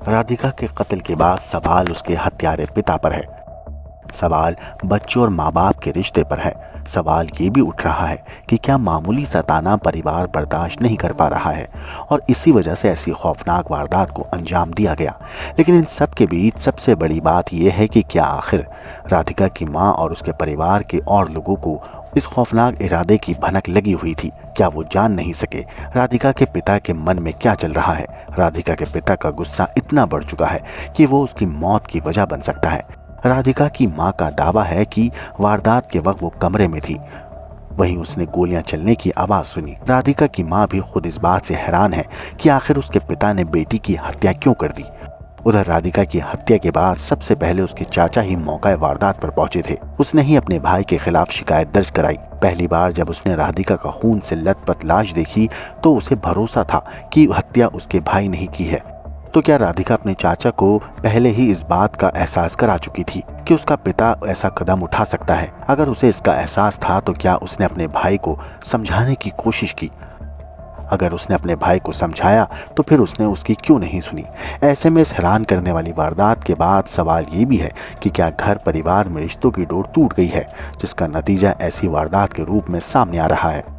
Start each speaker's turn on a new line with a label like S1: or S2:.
S1: राधिका के कत्ल के बाद सवाल उसके हत्यारे पिता पर है, सवाल बच्चों और माँ बाप के रिश्ते पर है। सवाल ये भी उठ रहा है कि क्या मामूली सा ताना परिवार बर्दाश्त नहीं कर पा रहा है और इसी वजह से ऐसी खौफनाक वारदात को अंजाम दिया गया। लेकिन इन सब के बीच सबसे बड़ी बात यह है कि क्या आखिर राधिका की माँ और उसके परिवार के और लोगों को इस खौफनाक इरादे की भनक लगी हुई थी? क्या वो जान नहीं सके राधिका के पिता के मन में क्या चल रहा है? राधिका के पिता का गुस्सा इतना बढ़ चुका है कि वो उसकी मौत की वजह बन सकता है। राधिका की मां का दावा है कि वारदात के वक्त वो कमरे में थी, वहीं उसने गोलियां चलने की आवाज सुनी। राधिका की मां भी खुद इस बात से हैरान है कि आखिर उसके पिता ने बेटी की हत्या क्यों कर दी। उधर राधिका की हत्या के बाद सबसे पहले उसके चाचा ही मौका वारदात पर पहुंचे थे। उसने ही अपने भाई के खिलाफ शिकायत दर्ज कराई। पहली बार जब उसने राधिका का खून से लथपथ लाश देखी तो उसे भरोसा था कि हत्या उसके भाई ने ही की है। तो क्या राधिका अपने चाचा को पहले ही इस बात का एहसास करा चुकी थी कि उसका पिता ऐसा कदम उठा सकता है? अगर उसे इसका एहसास था तो क्या उसने अपने भाई को समझाने की कोशिश की? अगर उसने अपने भाई को समझाया तो फिर उसने उसकी क्यों नहीं सुनी? ऐसे में इस हैरान करने वाली वारदात के बाद सवाल ये भी है कि क्या घर परिवार में रिश्तों की डोर टूट गई है, जिसका नतीजा ऐसी वारदात के रूप में सामने आ रहा है।